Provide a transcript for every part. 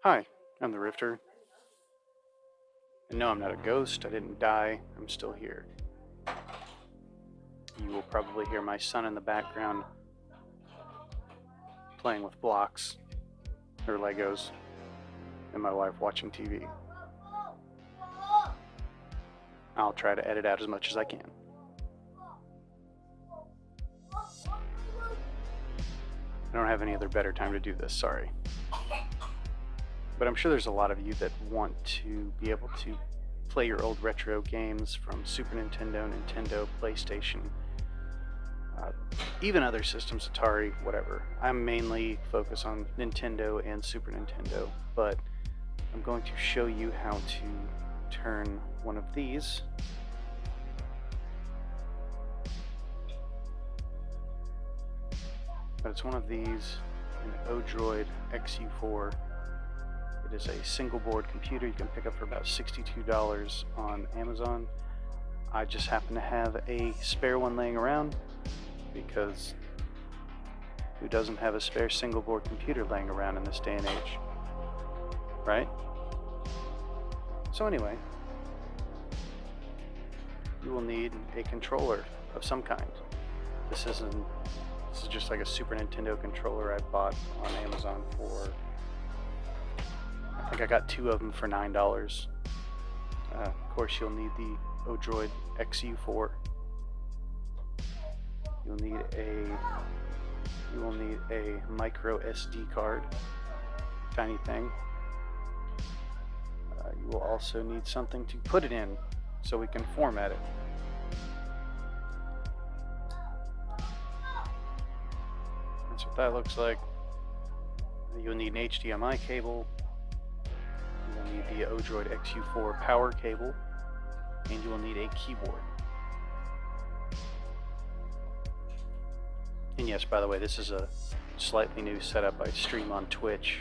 Hi, I'm the Rifter. And no, I'm not a ghost. I didn't die. I'm still here. You will probably hear my son in the background playing with blocks or Legos, and my wife watching TV. I'll try to edit out as much as I can. I don't have any other better time to do this, sorry. But I'm sure there's a lot of you that want to be able to play your old retro games from Super Nintendo, Nintendo, PlayStation, even other systems, Atari, whatever. I'm mainly focused on Nintendo and Super Nintendo, but I'm going to show you how to turn one of these but it's one of these, an ODROID XU4. It is a single board computer you can pick up for about $62 on Amazon. I just happen to have a spare one laying around because who doesn't have a spare single board computer laying around in this day and age, right? So anyway, you will need a controller of some kind. This is just like a Super Nintendo controller I bought on Amazon for, I think I got 2 of them for $9. Of course, you'll need the ODROID XU4. You will need a micro SD card, tiny thing. You will also need something to put it in so we can format it. That's what that looks like. You'll need an HDMI cable. You will need the ODROID XU4 power cable, and you will need a keyboard. And yes, by the way, this is a slightly new setup. I stream on Twitch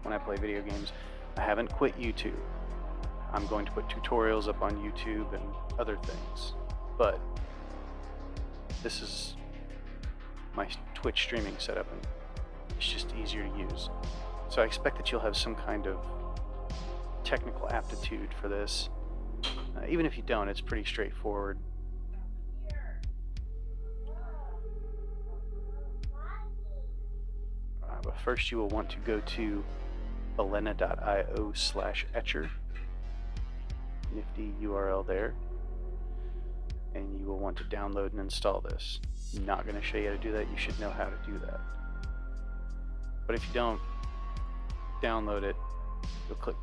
when I play video games. I haven't quit YouTube. I'm going to put tutorials up on YouTube and other things, but this is my Twitch streaming setup, and it's just easier to use. So I expect that you'll have some kind of technical aptitude for this. Even if you don't, it's pretty straightforward. But first you will want to go to balena.io/etcher, nifty URL there, and you will want to download and install this. I'm not going to show you how to do that. You should know how to do that. But if you don't download it, you'll click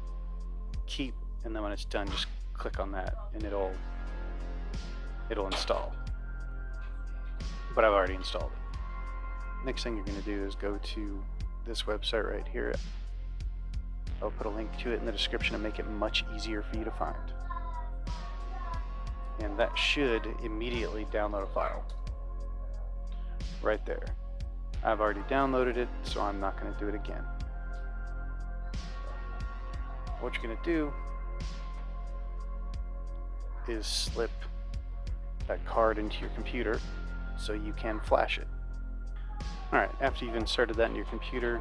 keep, and then when it's done, just click on that and it'll install. But I've already installed it. Next thing you're going to do is go to this website right here. I'll put a link to it in the description to make it much easier for you to find. And that should immediately download a file. Right there. I've already downloaded it, so I'm not going to do it again. What you're going to do is slip that card into your computer so you can flash it. Alright, after you've inserted that in your computer,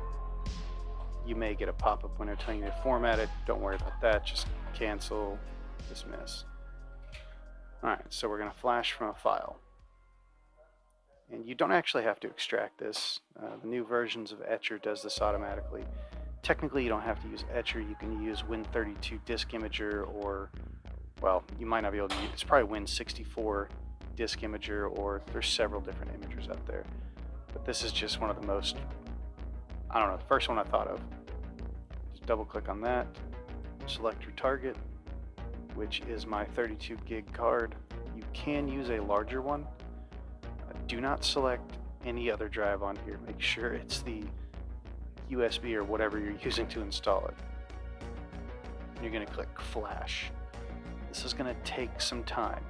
you may get a pop-up window telling you to format it. Don't worry about that, just cancel, dismiss. Alright, so we're going to flash from a file. And you don't actually have to extract this. The new versions of Etcher does this automatically. Technically, you don't have to use Etcher. You can use Win32 Disk Imager, or, well, you might not be able to use, it's probably Win64 Disk Imager, or there's several different imagers out there. But this is just one of the most, I don't know, the first one I thought of. Just double click on that, select your target, which is my 32 gig card. You can use a larger one. Do not select any other drive on here. Make sure it's the USB or whatever you're using to install it. You're going to click flash. This is going to take some time.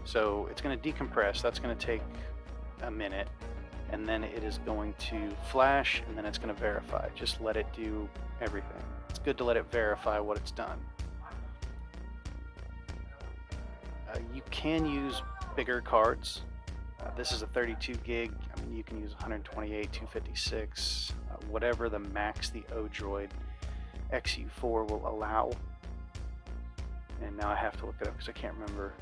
So it's going to decompress. That's going to take a minute, and then it is going to flash, and then it's going to verify. Just let it do everything. It's good to let it verify what it's done. You can use bigger cards. This is a 32 gig. I mean, you can use 128, 256, whatever the max the ODROID XU4 will allow. And now I have to look it up because I can't remember.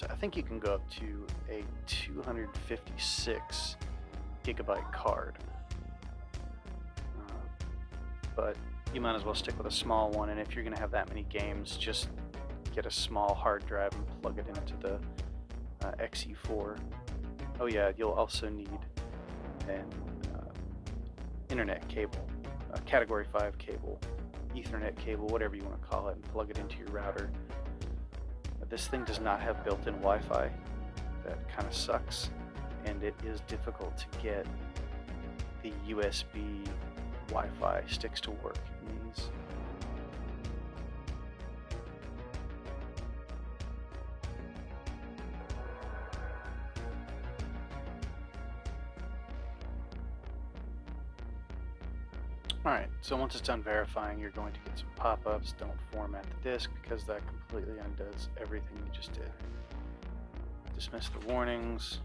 I think you can go up to a 256 gigabyte card, but you might as well stick with a small one, and if you're going to have that many games, just get a small hard drive and plug it into the XU4. Oh yeah, you'll also need an internet cable, a Category 5 cable, Ethernet cable, whatever you want to call it, and plug it into your router. This thing does not have built-in Wi-Fi. That kind of sucks, and it is difficult to get the USB Wi-Fi sticks to work in these. Alright, so once it's done verifying, you're going to get some pop-ups. Don't format the disk because that completely undoes everything you just did. Dismiss the warnings.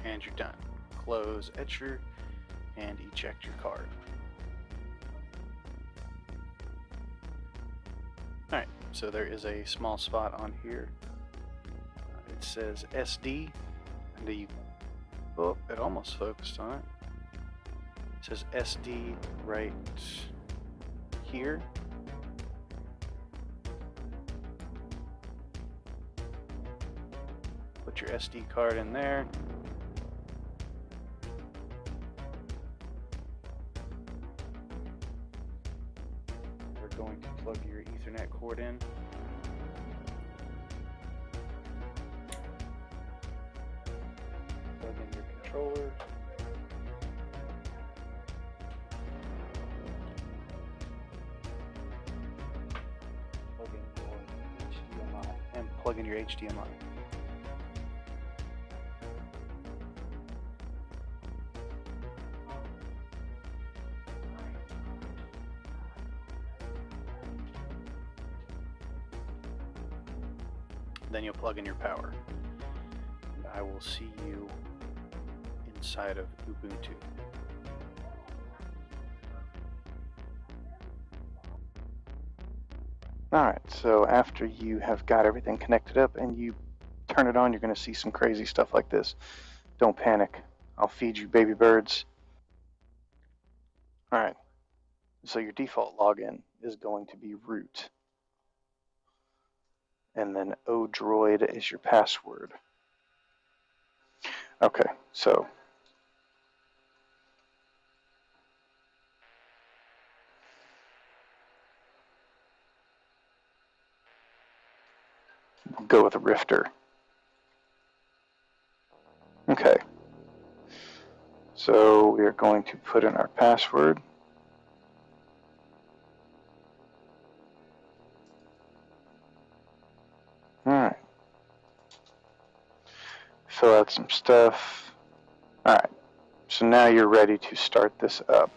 And you're done. Close Etcher and eject your card. Alright, so there is a small spot on here. It says SD, and oh, it almost focused on it. It says SD right here. Put your SD card in there. We're going to plug your Ethernet cord in. Plug in your controller. Plug in your HDMI and plug in your HDMI. Then you'll plug in your power. And I will see you inside of Ubuntu. Alright, so after you have got everything connected up and you turn it on, you're going to see some crazy stuff like this. Don't panic. I'll feed you baby birds. Alright, so your default login is going to be root. And then ODROID is your password. Okay, so we'll go with a Rifter. Okay, so we are going to put in our password. Alright. Fill out some stuff. Alright, so now you're ready to start this up.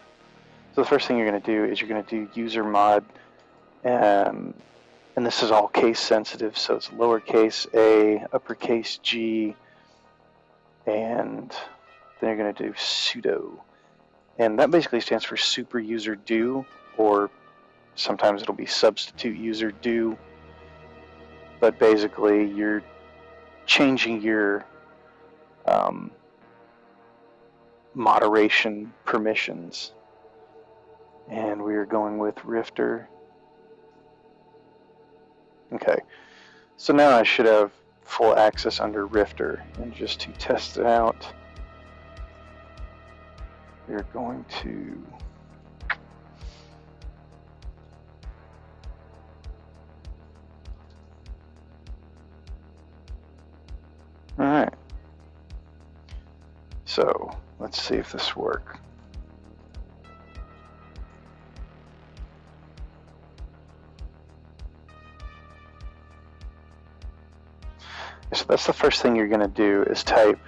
So the first thing you're going to do is you're going to do user mod, and this is all case sensitive, so it's lowercase a, uppercase G, and then you're going to do sudo. And that basically stands for super user do, or sometimes it'll be substitute user do. But basically, you're changing your moderation permissions. And we are going with Rifter. Okay, so now I should have full access under Rifter. And just to test it out, we're going to Alright, so let's see if this works. So that's the first thing you're going to do is type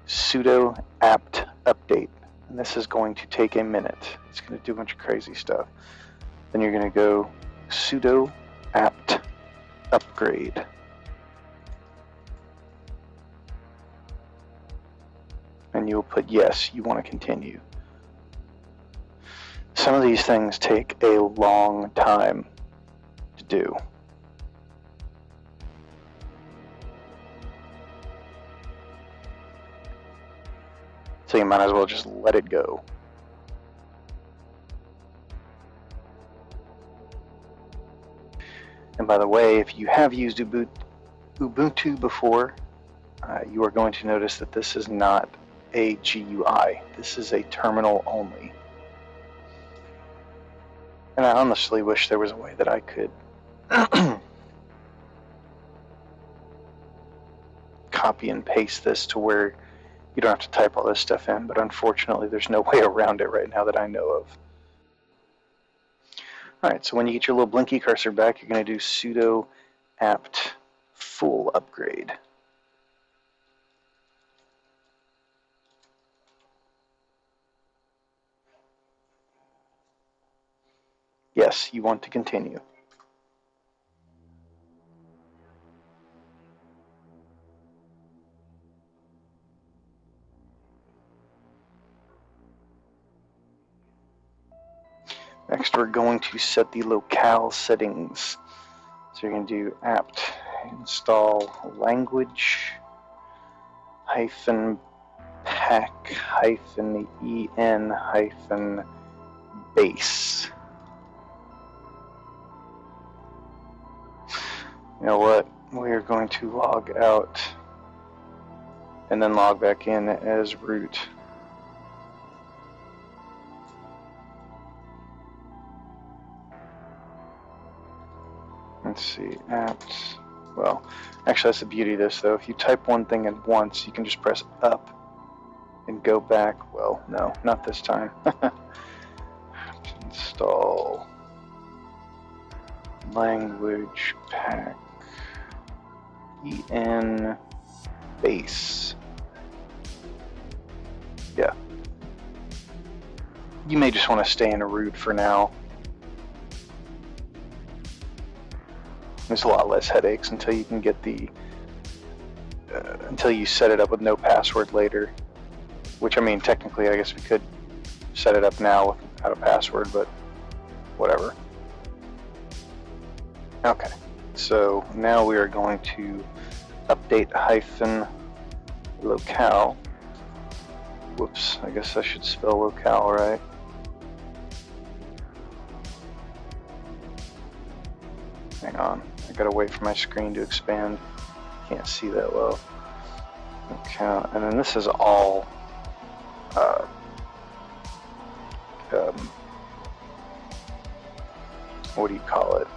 sudo apt update. And this is going to take a minute. It's going to do a bunch of crazy stuff. Then you're going to go sudo apt upgrade. And you'll put yes, you want to continue. Some of these things take a long time to do. So you might as well just let it go. And by the way, if you have used Ubuntu before, you are going to notice that this is not a GUI. This is a terminal only. And I honestly wish there was a way that I could copy and paste this to where you don't have to type all this stuff in, but unfortunately there's no way around it right now that I know of. Alright, so when you get your little blinky cursor back, you're going to do sudo apt full upgrade. Yes, you want to continue. Next, we're going to set the locale settings. So you're going to do apt install language -pack -en -base. You know what? We're going to log out and then log back in as root. Let's see, apt, well, actually that's the beauty of this though. If you type one thing in once, you can just press up and go back. Well, no, not this time. Install language pack en base. Yeah. You may just want to stay in a root for now. There's a lot less headaches until you can get the until you set it up with no password later. Which, I mean, technically I guess we could set it up now without a password, but whatever. Okay, so now we are going to update -locale. Whoops, I guess I should spell locale right. Hang on, I gotta wait for my screen to expand. Can't see that well. Okay, and then this is all what do you call it?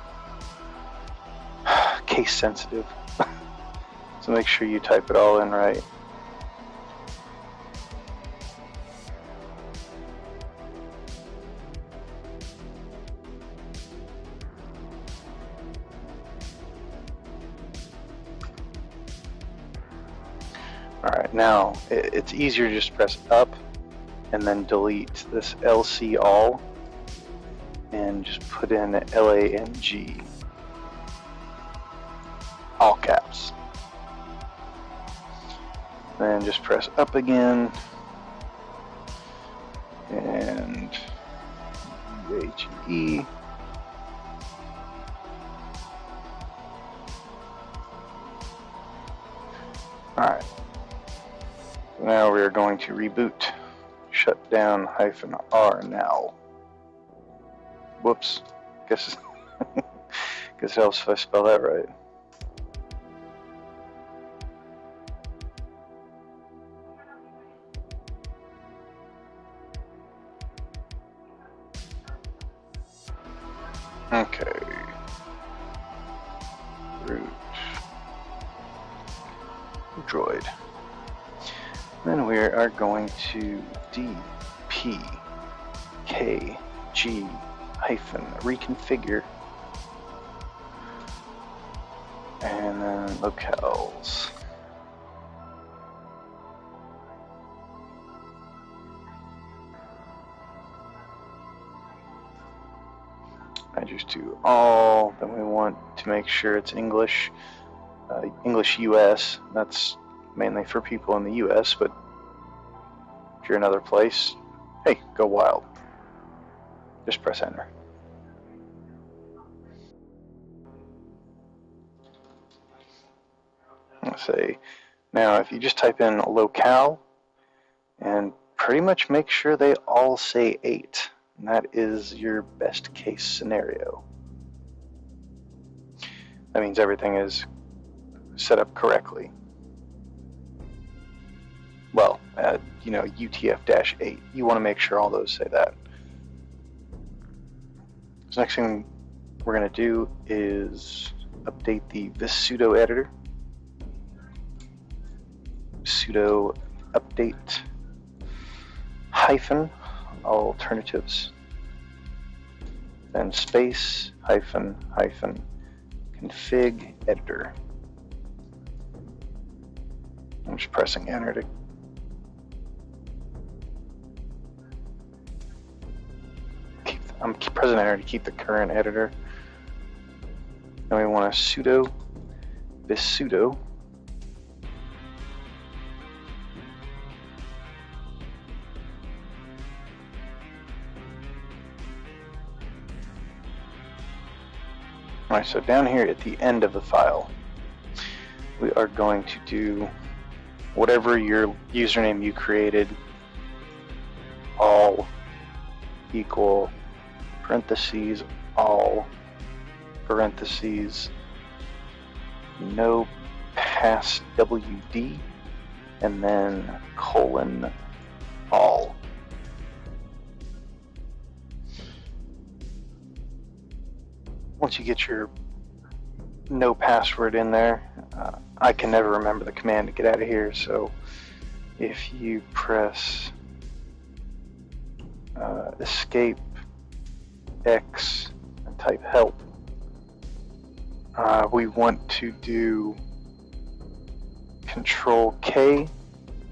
Case sensitive. So make sure you type it all in right. Alright, now it's easier to just press up and then delete this LC all and just put in LANG, all caps. Then just press up again and UHE. Alright. Now we are going to reboot. Shut down -R now. Whoops. Guess it helps if I spell that right. Okay. Root. Droid. Then we are going to dpkg-reconfigure And then locales. I just do all. Then we want to make sure it's English. English US. That's mainly for people in the US, but if you're another place, hey, go wild. Just press enter. Let's say, now if you just type in locale and pretty much make sure they all say 8, and that is your best case scenario. That means everything is set up correctly. Well, you know, UTF-8, you want to make sure all those say that. So next thing we're going to do is update the sudo editor. Sudo update hyphen alternatives, then space hyphen hyphen config editor. I'm just pressing enter to pressing enter to keep the current editor. Now we want a sudo sudo Alright, so down here at the end of the file, we are going to do whatever your username you created, all equal parentheses all parentheses no pass WD and then colon all. Once you get your no password in there, I can never remember the command to get out of here, so if you press escape X and type help, we want to do Control K,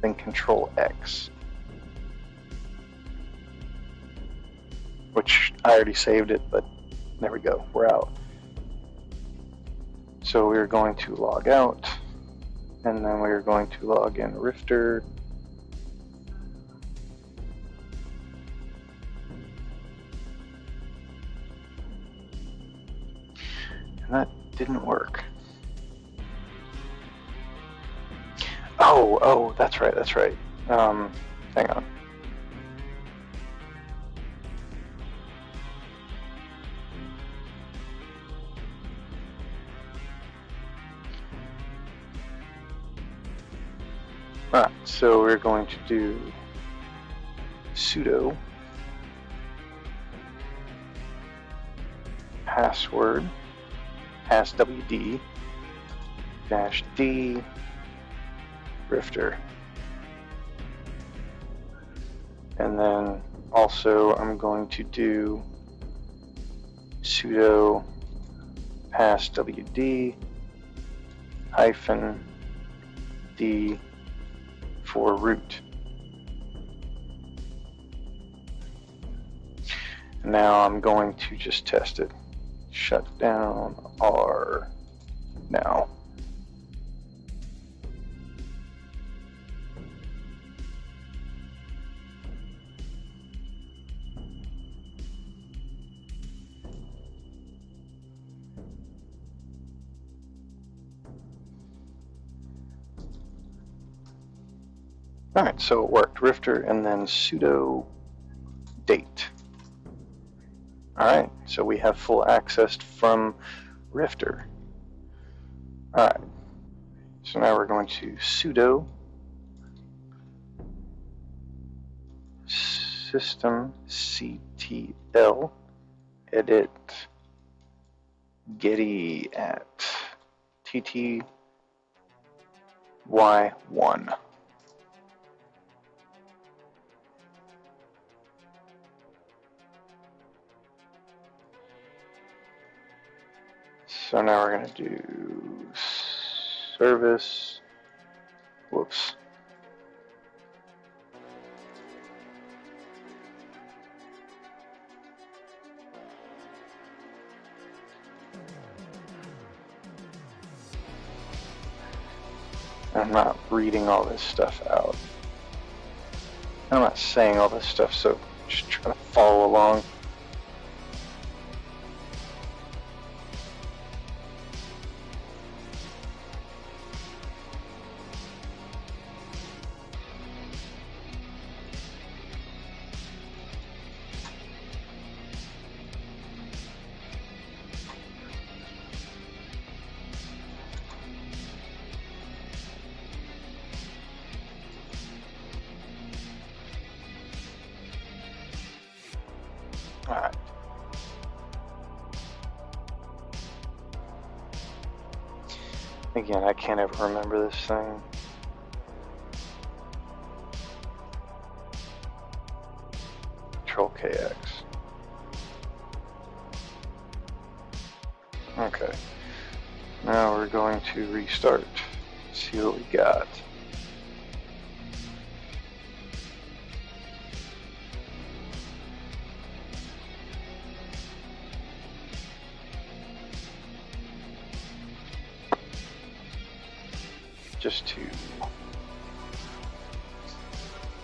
then Control X, which I already saved it, but there we go, we're out. So we're going to log out, and then we're going to log in Rifter. And that didn't work. Oh, that's right. Hang on. Alright, so we're going to do sudo password passwd -d Rifter, and then also I'm going to do sudo passwd -d for root. Now I'm going to just test it. Shut down R now. Alright, so it worked. Rifter and then sudo date. Alright, so we have full access from Rifter. Alright, so now we're going to sudo systemctl edit getty at tty1. So now we're going to do service. Whoops. I'm not reading all this stuff out. I'm not saying all this stuff, so just trying to follow along. Alright. Again, I can't ever remember this thing. Control KX. Okay. Now we're going to restart. See what we got. Just to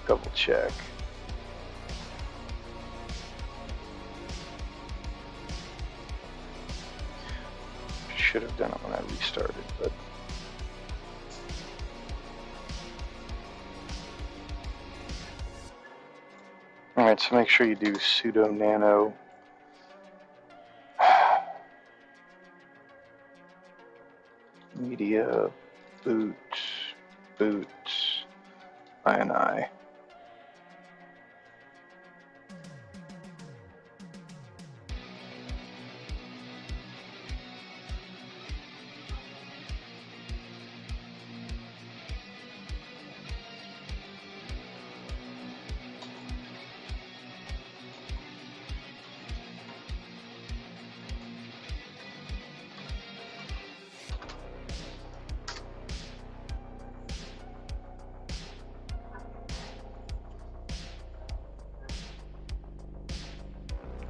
double check. Should have done it when I restarted, but alright, so make sure you do sudo nano media boot ini.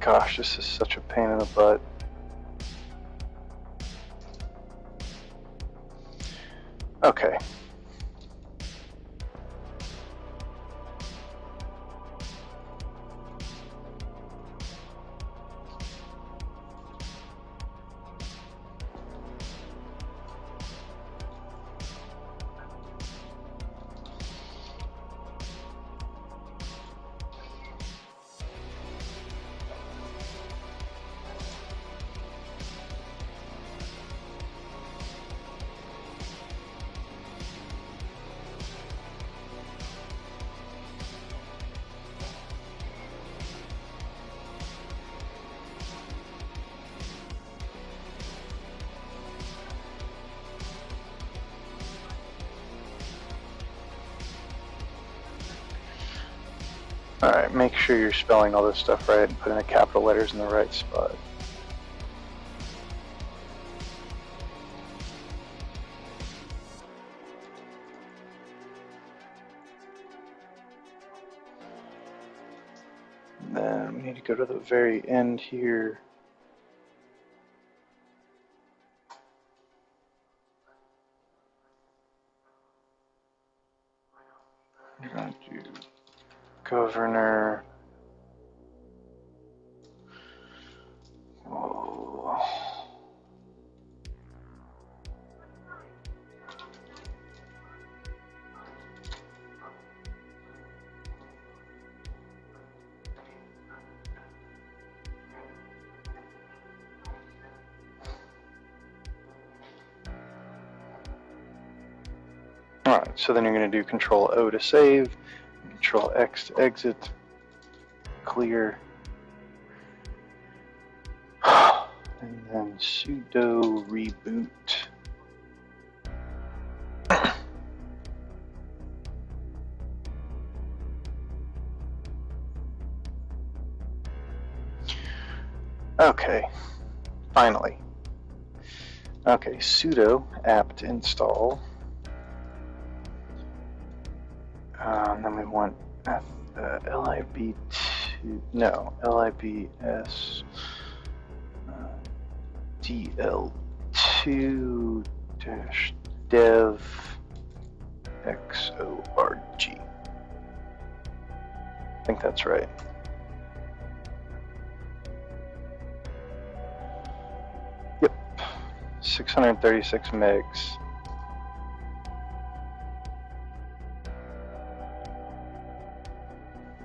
Gosh, this is such a pain in the butt. Okay. Alright, make sure you're spelling all this stuff right and putting the capital letters in the right spot. And then we need to go to the very end here. We're going to do governor. Oh. Alright, so then you're going to do Control O to save, Control X to exit, clear, and then sudo reboot. Okay, finally. Okay, sudo apt install. And then we want lib2, no, libs dl2 dev xorg. I think that's right. Yep, 636 megs.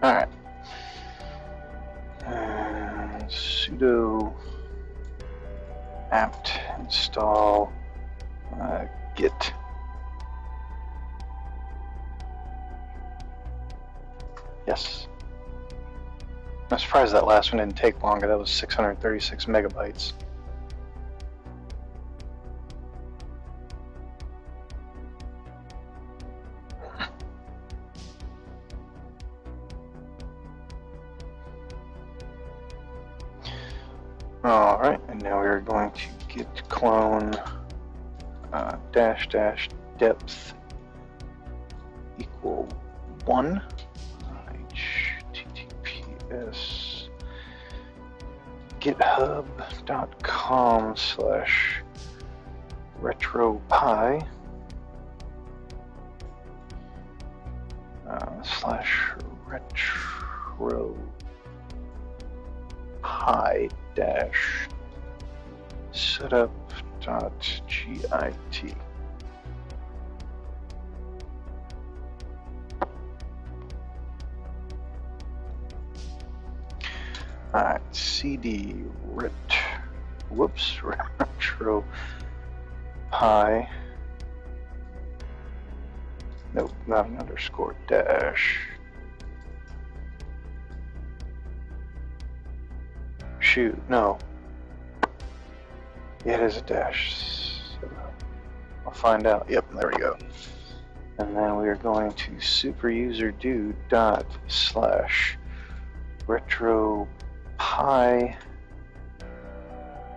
Alright. Sudo apt install git. Yes. I'm surprised that last one didn't take longer. That was 636 megabytes. Alright, and now we are going to git clone dash dash depth equal 1 https github.com/retropie /retropie dash setup.git. Alright, cd retropie. Nope, not an underscore, dash. Shoot, no. Yeah, it is a dash. I'll find out. Yep, there we go. And then we are going to superuser do./retropie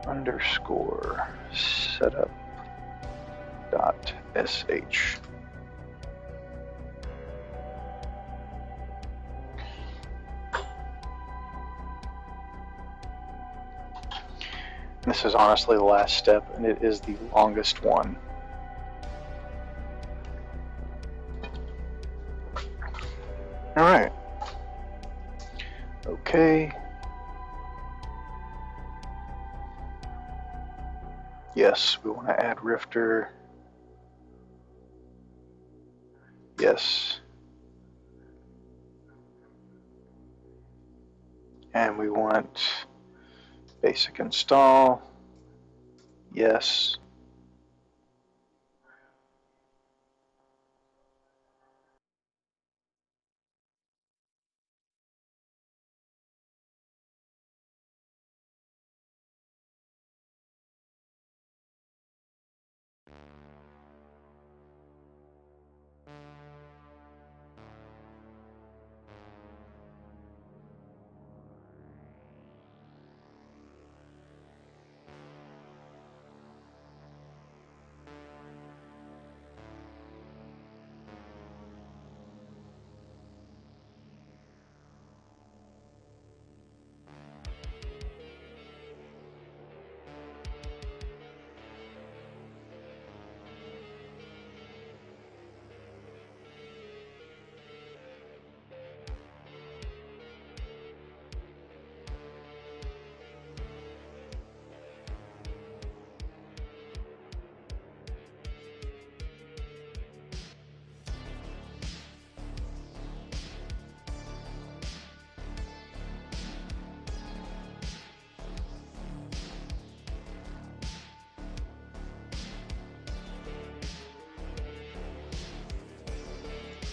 underscore setup.sh. This is honestly the last step, and it is the longest one. Alright. Okay. Yes, we want to add Rifter. Yes. And we want basic install. Yes.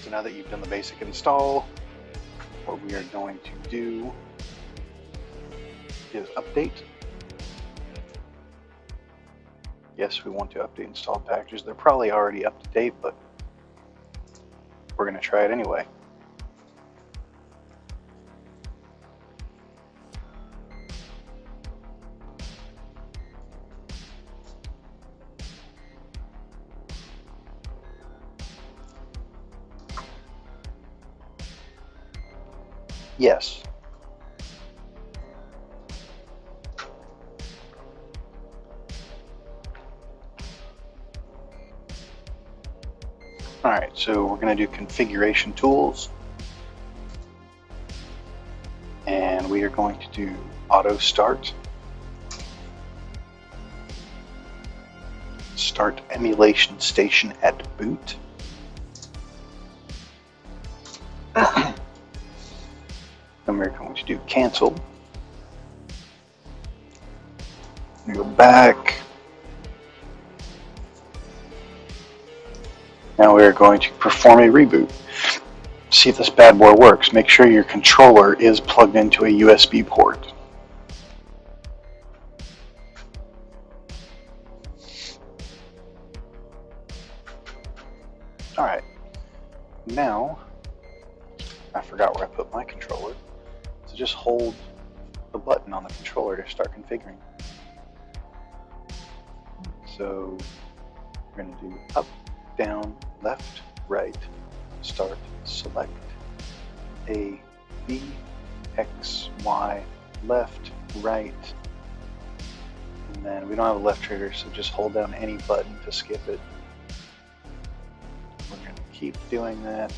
So now that you've done the basic install, what we are going to do is update. Yes, we want to update installed packages. They're probably already up to date, but we're going to try it anyway. Yes. Alright, so we're going to do configuration tools. And we are going to do auto start. Start emulation station at boot. Then we're going to do cancel. Go back. Now we're going to perform a reboot. See if this bad boy works. Make sure your controller is plugged into a USB port. Alright, now I forgot where I put my controller, so just hold the button on the controller to start configuring. So we're going to do up, down, left, right, start, select A, B, X, Y, left, right, and then we don't have a left trigger, so just hold down any button to skip it. We're going to keep doing that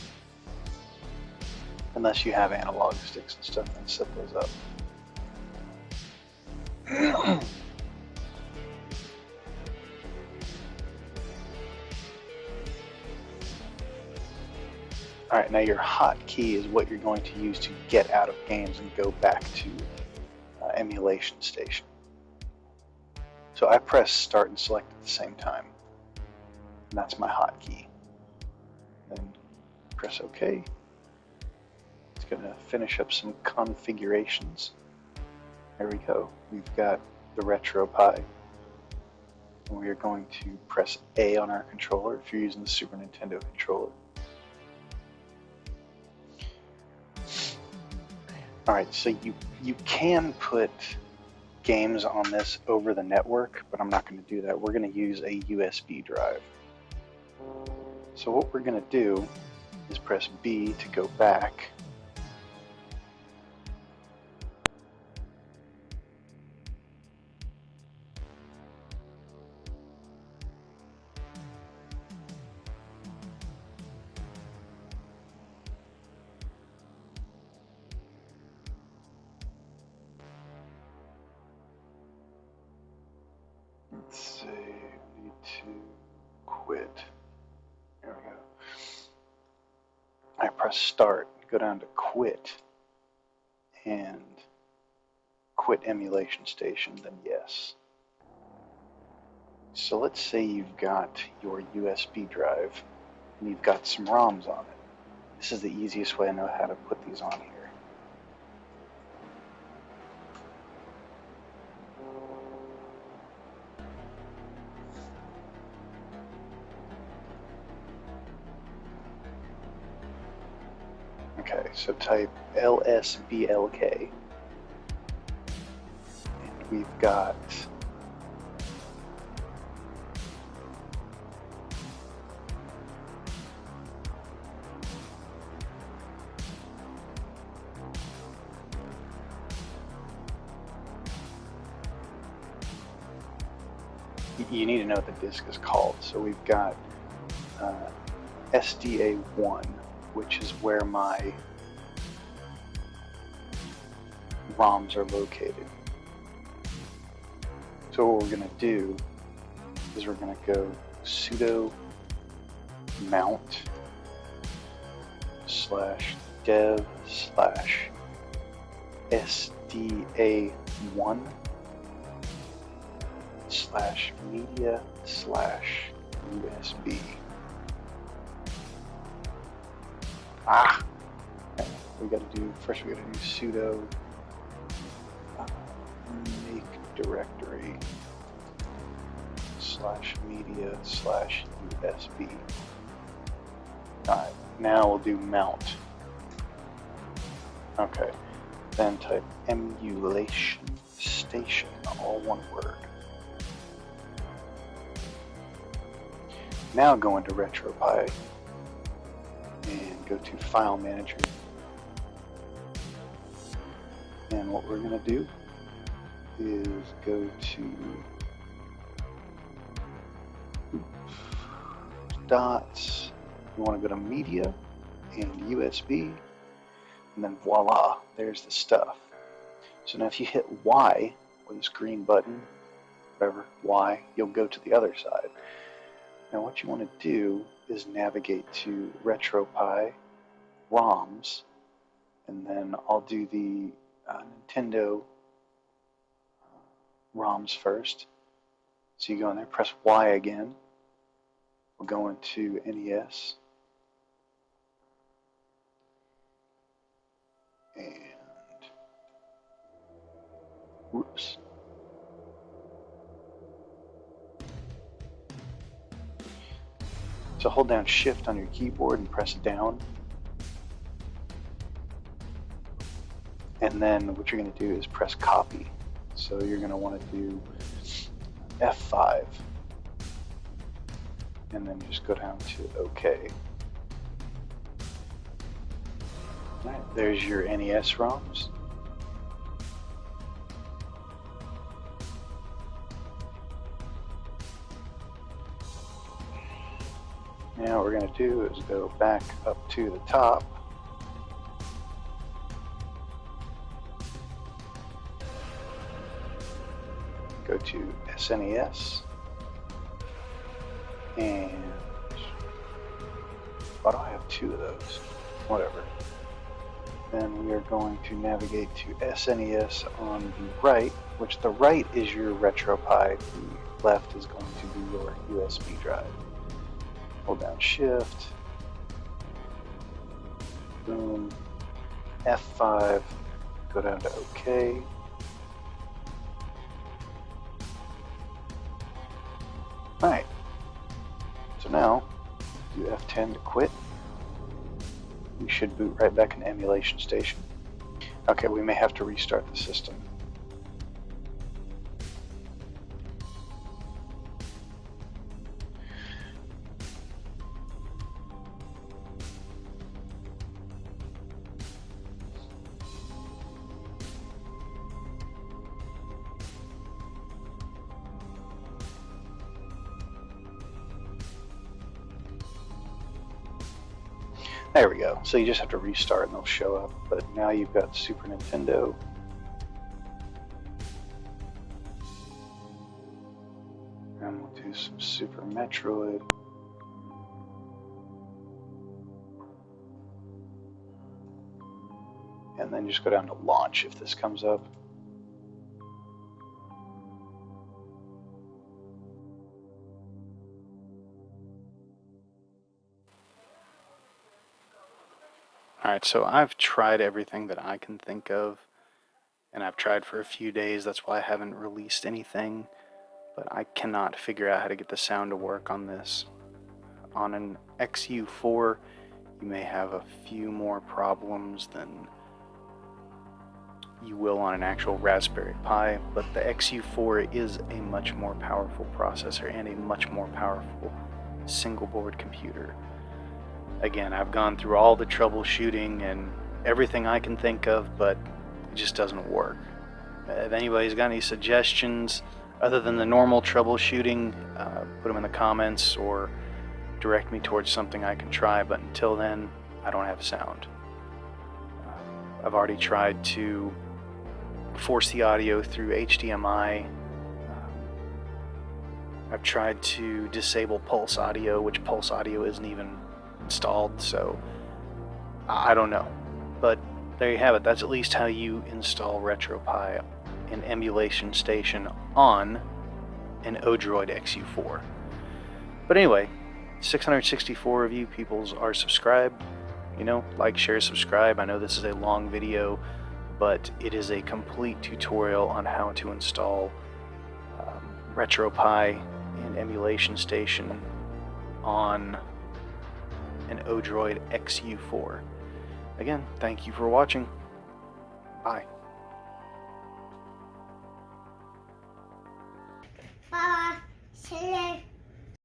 unless you have analog sticks and stuff, and set those up. Alright, now your hotkey is what you're going to use to get out of games and go back to emulation station. So I press start and select at the same time. And that's my hotkey. Then press OK. It's going to finish up some configurations. There we go. We've got the RetroPie. And we are going to press A on our controller if you're using the Super Nintendo controller. Alright, so you can put games on this over the network, but I'm not going to do that. We're going to use a USB drive. So what we're going to do is press B to go back. Let's see, we need to quit. There we go. I press start, go down to quit, and quit emulation station, then yes. So let's say you've got your USB drive and you've got some ROMs on it. This is the easiest way I know how to put these on here. Okay, so type LSBLK, and we've got you need to know what the disk is called. So we've got SDA1, which is where my ROMs are located. So what we're going to do is we're going to go sudo mount /dev /SDA1 /media /USB. We got to do first. We got to do sudo make directory /media /USB. Alright, now we'll do mount. Okay, then type emulation station, all one word. Now go into RetroPie and go to File Manager, And what we're going to do is go to dots. You want to go to media and USB, and then voila, there's the stuff. So now if you hit Y with this green button, whatever, Y, you'll go to the other side. Now what you want to do is navigate to RetroPie, ROMs, and then I'll do the Nintendo ROMs first. So you go in there, press Y again. We'll go into NES. And whoops. So hold down Shift on your keyboard and press down. And then what you're going to do is press copy. So you're going to want to do F5. And then just go down to OK. Alright, there's your NES ROMs. Now what we're going to do is go back up to the top. Go to SNES. And why do I have two of those? Whatever. Then we are going to navigate to SNES on the right, which the right is your RetroPie, the left is going to be your USB drive. Hold down Shift, boom, F5, go down to OK. Alright, so now do F10 to quit. You should boot right back in Emulation Station. Okay, we may have to restart the system. There we go. So you just have to restart and they'll show up. But now you've got Super Nintendo. And we'll do some Super Metroid. And then just go down to launch if this comes up. Alright, so I've tried everything that I can think of, and I've tried for a few days, that's why I haven't released anything, but I cannot figure out how to get the sound to work on this. On an XU4, you may have a few more problems than you will on an actual Raspberry Pi, but the XU4 is a much more powerful processor and a much more powerful single board computer. Again, I've gone through all the troubleshooting and everything I can think of, but it just doesn't work. If anybody's got any suggestions other than the normal troubleshooting, put them in the comments or direct me towards something I can try, but until then, I don't have sound. I've already tried to force the audio through HDMI. I've tried to disable Pulse Audio, which Pulse Audio isn't even installed, so I don't know. But there you have it. That's at least how you install RetroPie in Emulation Station on an ODROID XU4. But anyway, 664 of you peoples are subscribed. You know, like, share, subscribe. I know this is a long video, but it is a complete tutorial on how to install RetroPie in Emulation Station on an ODROID XU4. Again, thank you for watching. Bye. Bye. See you later.